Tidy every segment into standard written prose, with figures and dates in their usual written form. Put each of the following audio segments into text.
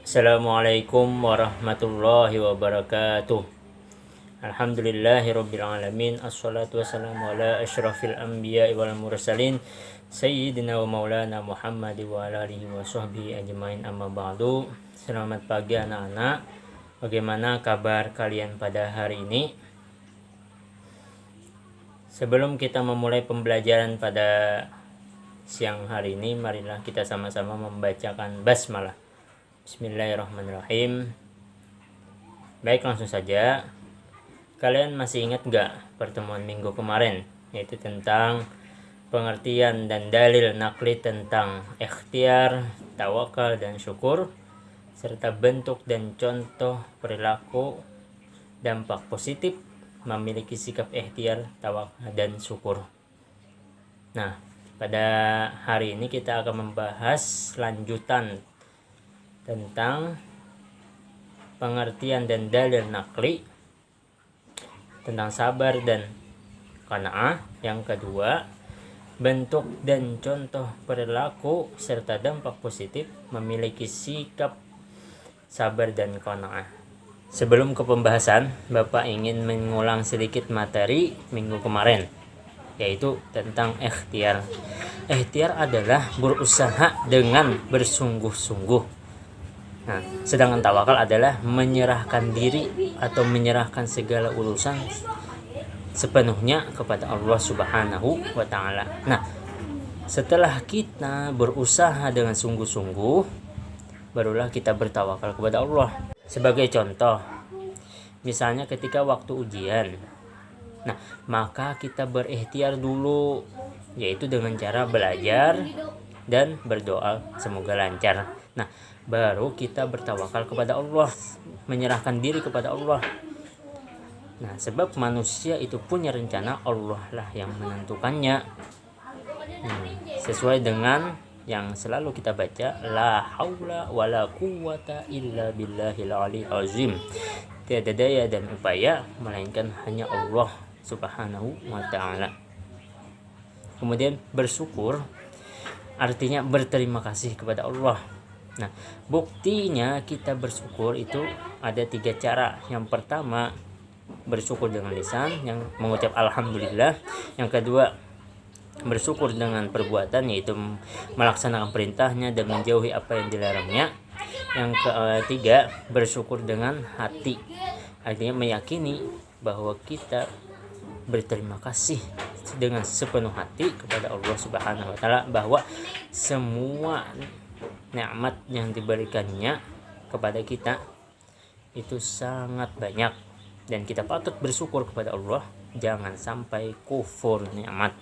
Assalamualaikum warahmatullahi wabarakatuh. Alhamdulillahirabbil alamin. Assalatu wassalamu ala asyrafil anbiya'i wal mursalin sayyidina wa maulana Muhammad wa ala alihi wa sahbihi ajmain, amma ba'du. Selamat pagi anak-anak. Bagaimana kabar kalian pada hari ini? Sebelum kita memulai pembelajaran pada siang hari ini, marilah kita sama-sama membacakan basmalah. Bismillahirrahmanirrahim. Baik, langsung saja. Kalian masih ingat gak pertemuan minggu kemarin, yaitu tentang pengertian dan dalil nakli tentang ikhtiar, tawakal, dan syukur, serta bentuk dan contoh perilaku dampak positif memiliki sikap ikhtiar, tawakal, dan syukur. Nah, pada hari ini kita akan membahas lanjutan tentang pengertian dan dalil nakli tentang sabar dan qanaah. Yang kedua, bentuk dan contoh perilaku serta dampak positif memiliki sikap sabar dan qanaah. Sebelum ke pembahasan, Bapak ingin mengulang sedikit materi minggu kemarin, yaitu tentang ikhtiar. Ikhtiar adalah berusaha dengan bersungguh-sungguh. Nah, sedangkan tawakal adalah menyerahkan diri atau menyerahkan segala urusan sepenuhnya kepada Allah Subhanahu wa Ta'ala. Nah, setelah kita berusaha dengan sungguh-sungguh, barulah kita bertawakal kepada Allah. Sebagai contoh, misalnya ketika waktu ujian, nah, maka kita berikhtiar dulu, yaitu dengan cara belajar dan berdoa semoga lancar. Nah, baru kita bertawakal kepada Allah, menyerahkan diri kepada Allah. Nah, sebab manusia itu punya rencana, Allah lah yang menentukannya. Sesuai dengan yang selalu kita baca, la haula wala quwwata illa billahil aliyil azim. Tiada daya dan upaya melainkan hanya Allah Subhanahu wa Ta'ala. Kemudian bersyukur artinya berterima kasih kepada Allah. Nah, buktinya kita bersyukur itu ada 3 cara. Yang pertama, bersyukur dengan lisan, yang mengucap alhamdulillah. Yang kedua, bersyukur dengan perbuatan, yaitu melaksanakan perintahnya dan menjauhi apa yang dilarangnya. Yang ketiga, bersyukur dengan hati, artinya meyakini bahwa kita berterima kasih dengan sepenuh hati kepada Allah Subhanahu wa Ta'ala, bahwa semua nikmat yang diberikannya kepada kita itu sangat banyak dan kita patut bersyukur kepada Allah, jangan sampai kufur nikmat.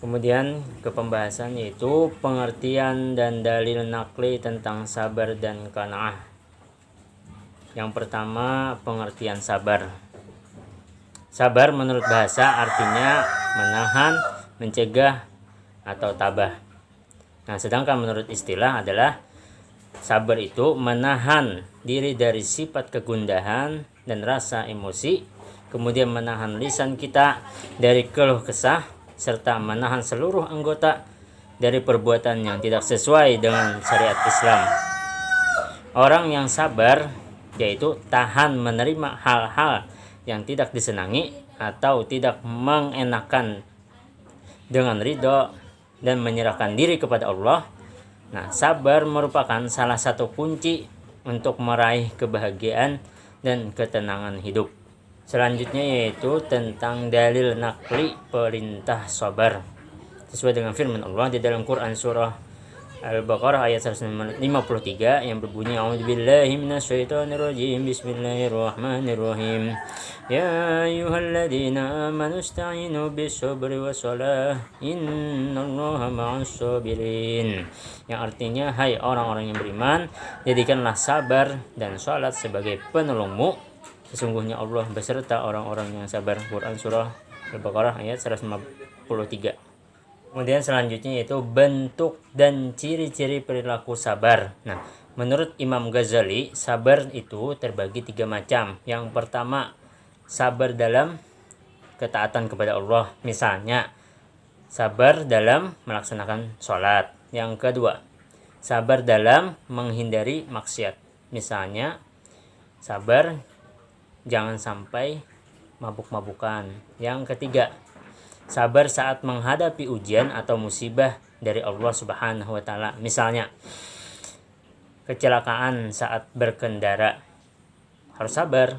Kemudian ke pembahasan, yaitu pengertian dan dalil nakli tentang sabar dan qanaah. Yang pertama, pengertian sabar. Sabar menurut bahasa artinya menahan, mencegah, atau tabah. Nah, sedangkan menurut istilah adalah sabar itu menahan diri dari sifat kegundahan dan rasa emosi, kemudian menahan lisan kita dari keluh kesah, serta menahan seluruh anggota dari perbuatan yang tidak sesuai dengan syariat Islam. Orang yang sabar yaitu tahan menerima hal-hal yang tidak disenangi atau tidak mengenakan dengan ridho dan menyerahkan diri kepada Allah. Nah, sabar merupakan salah satu kunci untuk meraih kebahagiaan dan ketenangan hidup. Selanjutnya yaitu tentang dalil nakli perintah sabar. Sesuai dengan firman Allah di dalam Quran surah Al-Baqarah ayat 153 yang berbunyi, A'udzubillahi minasyaitonirrajim, Bismillahirrahmanirrahim. Ya ayyuhalladzina amanu ista'inu bis-sabri was-salah, innallaha ma'as-sabirin. Yang artinya, hai orang-orang yang beriman, jadikanlah sabar dan salat sebagai penolongmu. Sesungguhnya Allah beserta orang-orang yang sabar. Quran surah Al-Baqarah ayat 153. Kemudian selanjutnya yaitu bentuk dan ciri-ciri perilaku sabar. Nah, menurut Imam Ghazali, sabar itu terbagi 3 macam. Yang pertama, sabar dalam ketaatan kepada Allah. Misalnya, sabar dalam melaksanakan sholat. Yang kedua, sabar dalam menghindari maksiat. Misalnya, sabar jangan sampai mabuk-mabukan. Yang ketiga, sabar saat menghadapi ujian atau musibah dari Allah Subhanahu wa taala. Misalnya, kecelakaan saat berkendara, harus sabar.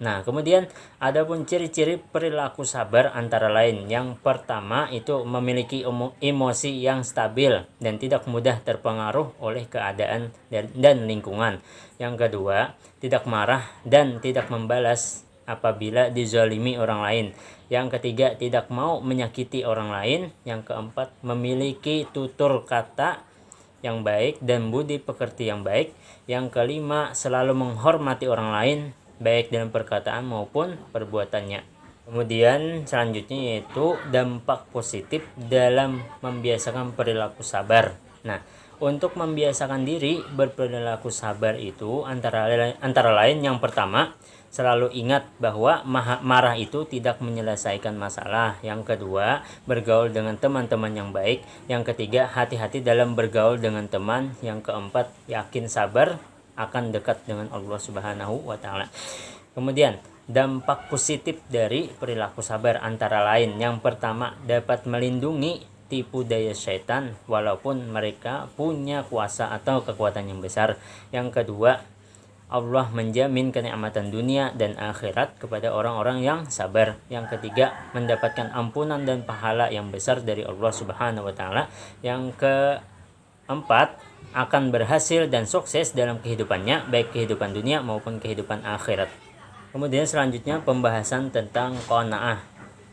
Nah, kemudian adapun ciri-ciri perilaku sabar antara lain. Yang pertama itu memiliki emosi yang stabil dan tidak mudah terpengaruh oleh keadaan dan lingkungan. Yang kedua, tidak marah dan tidak membalas apabila dizalimi orang lain. Yang ketiga, tidak mau menyakiti orang lain. Yang keempat, memiliki tutur kata yang baik dan budi pekerti yang baik. Yang kelima, selalu menghormati orang lain, baik dalam perkataan maupun perbuatannya. Kemudian selanjutnya yaitu dampak positif dalam membiasakan perilaku sabar. Nah, untuk membiasakan diri berperilaku sabar itu antara lain yang pertama, selalu ingat bahwa marah itu tidak menyelesaikan masalah. Yang kedua, bergaul dengan teman-teman yang baik. Yang ketiga, hati-hati dalam bergaul dengan teman. Yang keempat, yakin sabar akan dekat dengan Allah Subhanahu wa taala. Kemudian, dampak positif dari perilaku sabar antara lain yang pertama, dapat melindungi tipu daya syaitan walaupun mereka punya kuasa atau kekuatan yang besar. Yang kedua, Allah menjamin kenikmatan dunia dan akhirat kepada orang-orang yang sabar. Yang ketiga, mendapatkan ampunan dan pahala yang besar dari Allah Subhanahu wa taala. Yang keempat, akan berhasil dan sukses dalam kehidupannya, baik kehidupan dunia maupun kehidupan akhirat. Kemudian selanjutnya pembahasan tentang qanaah.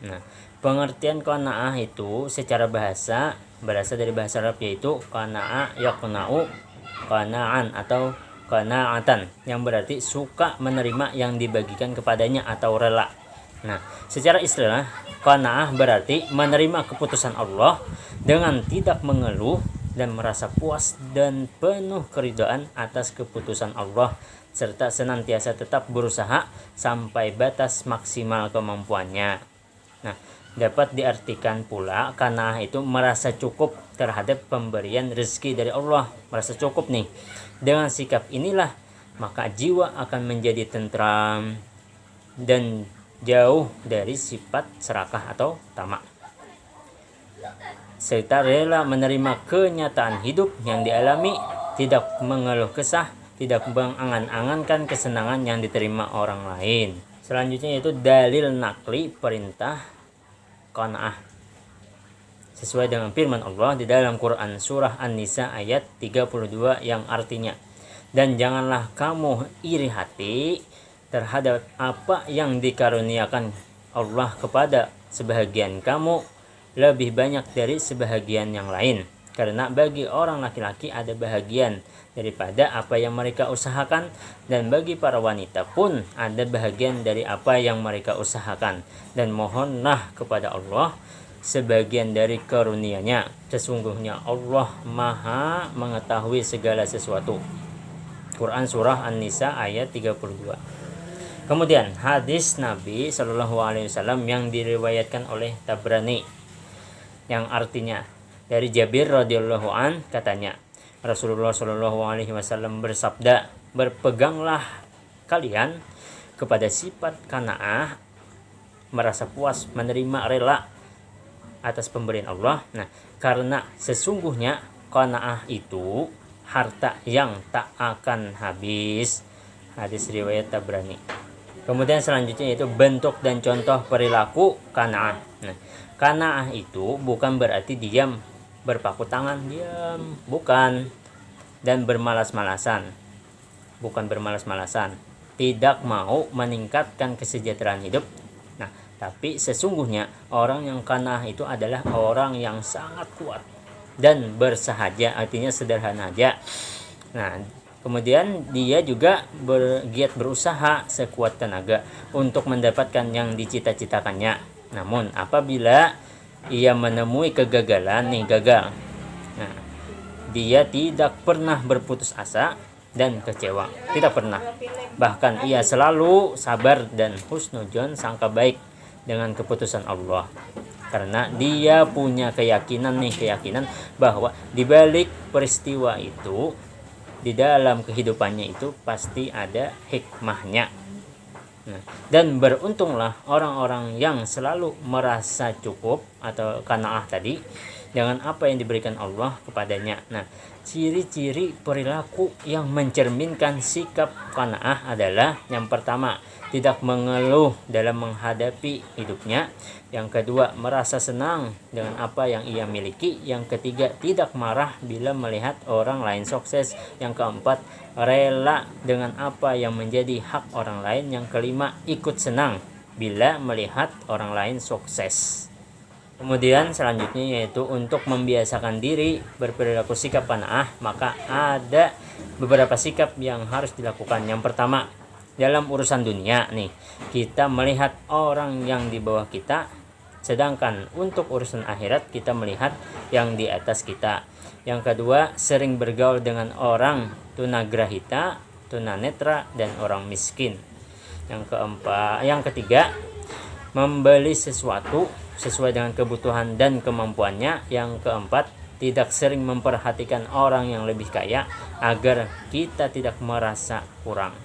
Nah, pengertian qanaah itu secara bahasa berasal dari bahasa Arab, yaitu qanaah yaqna'u qana'an atau qana'atan, yang berarti suka menerima yang dibagikan kepadanya atau rela. Nah, secara istilah qanaah berarti menerima keputusan Allah dengan tidak mengeluh dan merasa puas dan penuh keridhaan atas keputusan Allah, serta senantiasa tetap berusaha sampai batas maksimal kemampuannya. Nah, dapat diartikan pula qanaah itu merasa cukup terhadap pemberian rezeki dari Allah, merasa cukup nih. Dengan sikap inilah maka jiwa akan menjadi tentram dan jauh dari sifat serakah atau tamak, serta rela menerima kenyataan hidup yang dialami, tidak mengeluh kesah, tidak mengangan-angankan kesenangan yang diterima orang lain. Selanjutnya yaitu dalil nakli perintah qanaah sesuai dengan firman Allah di dalam Quran surah An-Nisa ayat 32 yang artinya, dan janganlah kamu iri hati terhadap apa yang dikaruniakan Allah kepada sebahagian kamu lebih banyak dari sebahagian yang lain, karena bagi orang laki-laki ada bahagian daripada apa yang mereka usahakan, dan bagi para wanita pun ada bahagian dari apa yang mereka usahakan, dan mohonlah kepada Allah sebagian dari karunia-Nya, sesungguhnya Allah Maha mengetahui segala sesuatu. Quran surah An-Nisa ayat 32. Kemudian hadis Nabi Shallallahu alaihi wasallam yang diriwayatkan oleh Tabrani, yang artinya dari Jabir radhiyallahu an, katanya Rasulullah Shallallahu alaihi wasallam bersabda, berpeganglah kalian kepada sifat qanaah, merasa puas menerima rela atas pemberian Allah. Nah, karena sesungguhnya qanaah itu harta yang tak akan habis. Hadis riwayat Tabrani. Kemudian selanjutnya yaitu bentuk dan contoh perilaku qanaah. Nah, qanaah itu bukan berarti diam, berpaku tangan, diam, bukan, dan bermalas-malasan. Bukan bermalas-malasan, tidak mau meningkatkan kesejahteraan hidup. Nah, tapi sesungguhnya orang yang qanaah itu adalah orang yang sangat kuat dan bersahaja, artinya sederhana aja. Nah, kemudian dia juga bergiat berusaha sekuat tenaga untuk mendapatkan yang dicita-citakannya. Namun apabila ia menemui kegagalan, gagal. Nah, dia tidak pernah berputus asa dan kecewa, tidak pernah. Bahkan ia selalu sabar dan husnudzon, sangka baik dengan keputusan Allah. karena dia punya keyakinan bahwa di balik peristiwa itu, di dalam kehidupannya itu pasti ada hikmahnya. Nah, dan beruntunglah orang-orang yang selalu merasa cukup atau qanaah tadi dengan apa yang diberikan Allah kepadanya. Nah, ciri-ciri perilaku yang mencerminkan sikap qanaah adalah yang pertama, tidak mengeluh dalam menghadapi hidupnya. Yang kedua, merasa senang dengan apa yang ia miliki. Yang ketiga, tidak marah bila melihat orang lain sukses. Yang keempat, rela dengan apa yang menjadi hak orang lain. Yang kelima, ikut senang bila melihat orang lain sukses. Kemudian selanjutnya yaitu untuk membiasakan diri berperilaku sikap qanaah, maka ada beberapa sikap yang harus dilakukan. Yang pertama, dalam urusan dunia nih, kita melihat orang yang di bawah kita, sedangkan untuk urusan akhirat kita melihat yang di atas kita. Yang kedua, sering bergaul dengan orang tunagrahita, tunanetra, dan orang miskin. Yang ketiga, membeli sesuatu sesuai dengan kebutuhan dan kemampuannya. Yang keempat, tidak sering memperhatikan orang yang lebih kaya agar kita tidak merasa kurang.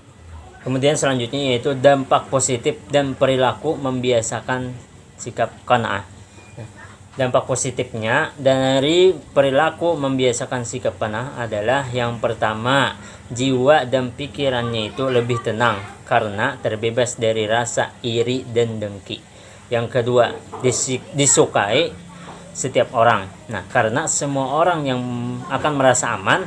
Kemudian selanjutnya yaitu dampak positif dan perilaku membiasakan sikap qanaah. Dampak positifnya dari perilaku membiasakan sikap qanaah adalah yang pertama, jiwa dan pikirannya itu lebih tenang karena terbebas dari rasa iri dan dengki. Yang kedua, disukai setiap orang. Nah, karena semua orang yang akan merasa aman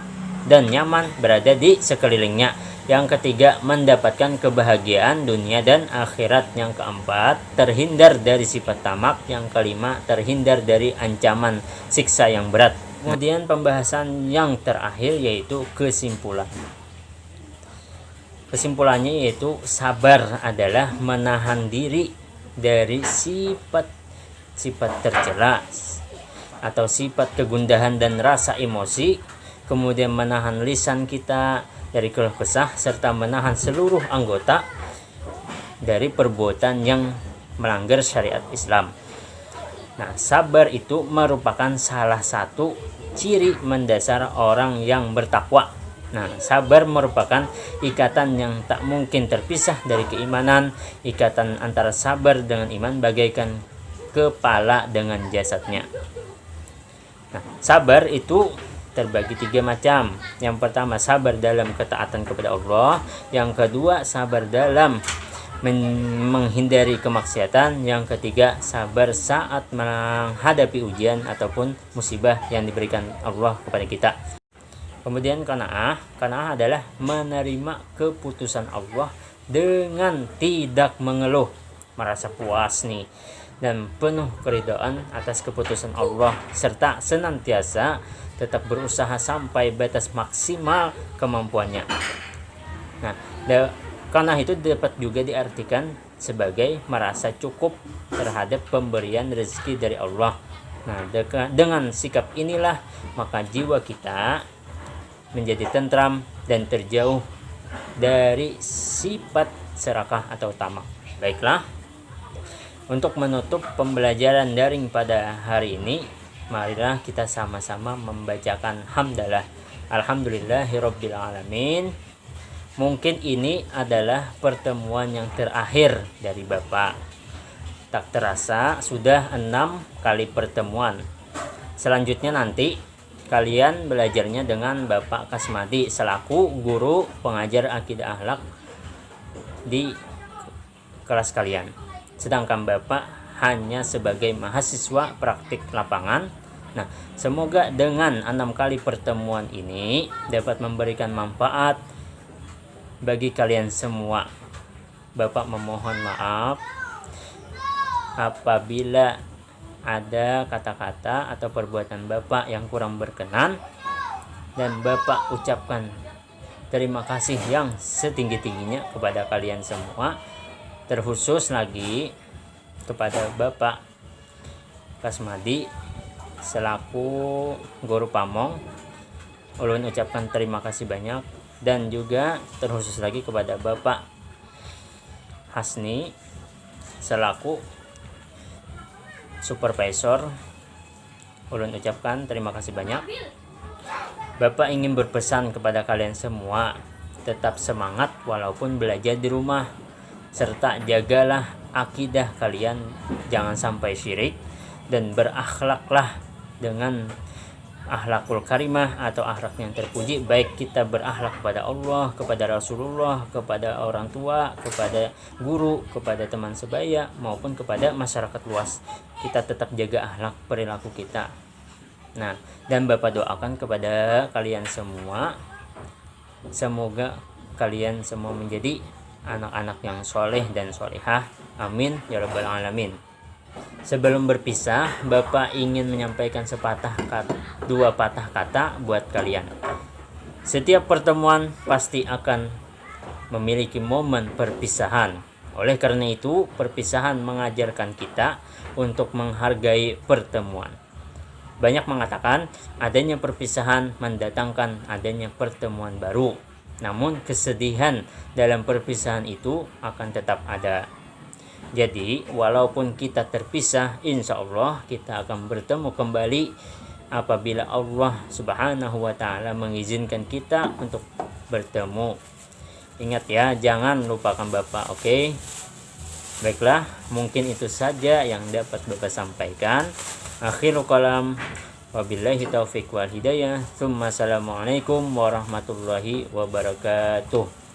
dan nyaman berada di sekelilingnya. Yang ketiga, mendapatkan kebahagiaan dunia dan akhirat. Yang keempat, terhindar dari sifat tamak. Yang kelima, terhindar dari ancaman siksa yang berat. Kemudian pembahasan yang terakhir yaitu kesimpulan. Kesimpulannya yaitu sabar adalah menahan diri dari sifat tercela atau sifat kegundahan dan rasa emosi, kemudian menahan lisan kita dari keluh kesah, serta menahan seluruh anggota dari perbuatan yang melanggar syariat Islam. Nah, sabar itu merupakan salah satu ciri mendasar orang yang bertakwa. Nah, sabar merupakan ikatan yang tak mungkin terpisah dari keimanan. Ikatan antara sabar dengan iman bagaikan kepala dengan jasadnya. Nah, sabar itu terbagi 3 macam. Yang pertama, sabar dalam ketaatan kepada Allah. Yang kedua, sabar dalam menghindari kemaksiatan. Yang ketiga, sabar saat menghadapi ujian ataupun musibah yang diberikan Allah kepada kita. Kemudian qanaah adalah menerima keputusan Allah dengan tidak mengeluh, merasa puas nih dan penuh keridhaan atas keputusan Allah, serta senantiasa tetap berusaha sampai batas maksimal kemampuannya. Nah, qanaah itu dapat juga diartikan sebagai merasa cukup terhadap pemberian rezeki dari Allah. Nah, dengan sikap inilah maka jiwa kita menjadi tentram dan terjauh dari sifat serakah atau tamak. Baiklah, untuk menutup pembelajaran daring pada hari ini, marilah kita sama-sama membacakan hamdalah. Alhamdulillahirabbil alamin. Mungkin ini adalah pertemuan yang terakhir dari Bapak. Tak terasa sudah 6 kali pertemuan. Selanjutnya nanti kalian belajarnya dengan Bapak Kasmadi selaku guru pengajar akidah akhlak di kelas kalian. Sedangkan Bapak hanya sebagai mahasiswa praktik lapangan. Nah, semoga dengan 6 kali pertemuan ini dapat memberikan manfaat bagi kalian semua. Bapak memohon maaf apabila ada kata-kata atau perbuatan Bapak yang kurang berkenan, dan Bapak ucapkan terima kasih yang setinggi-tingginya kepada kalian semua, terkhusus lagi kepada Bapak Kasmadi selaku guru pamong. Ulun ucapkan terima kasih banyak, dan juga terkhusus lagi kepada Bapak Hasni selaku supervisor, ulun ucapkan terima kasih banyak. Bapak ingin berpesan kepada kalian semua, tetap semangat walaupun belajar di rumah, serta jagalah akidah kalian, jangan sampai syirik, dan berakhlaklah dengan akhlakul karimah atau akhlak yang terpuji, baik kita berakhlak kepada Allah, kepada Rasulullah, kepada orang tua, kepada guru, kepada teman sebaya, maupun kepada masyarakat luas. Kita tetap jaga akhlak perilaku kita. Nah, dan Bapak doakan kepada kalian semua, semoga kalian semua menjadi anak-anak yang soleh dan solehah. Amin ya rabbal alamin. Sebelum berpisah, Bapak ingin menyampaikan dua patah kata buat kalian. Setiap pertemuan pasti akan memiliki momen perpisahan. Oleh karena itu, perpisahan mengajarkan kita untuk menghargai pertemuan. Banyak mengatakan adanya perpisahan mendatangkan adanya pertemuan baru. Namun kesedihan dalam perpisahan itu akan tetap ada. Jadi walaupun kita terpisah, insya Allah kita akan bertemu kembali apabila Allah Subhanahu wa ta'ala mengizinkan kita untuk bertemu. Ingat ya, jangan lupakan Bapak, oke? Baiklah, mungkin itu saja yang dapat Bapak sampaikan. Akhirul kalam, wabillahi taufiq wal hidayah. Assalamualaikum warahmatullahi wabarakatuh.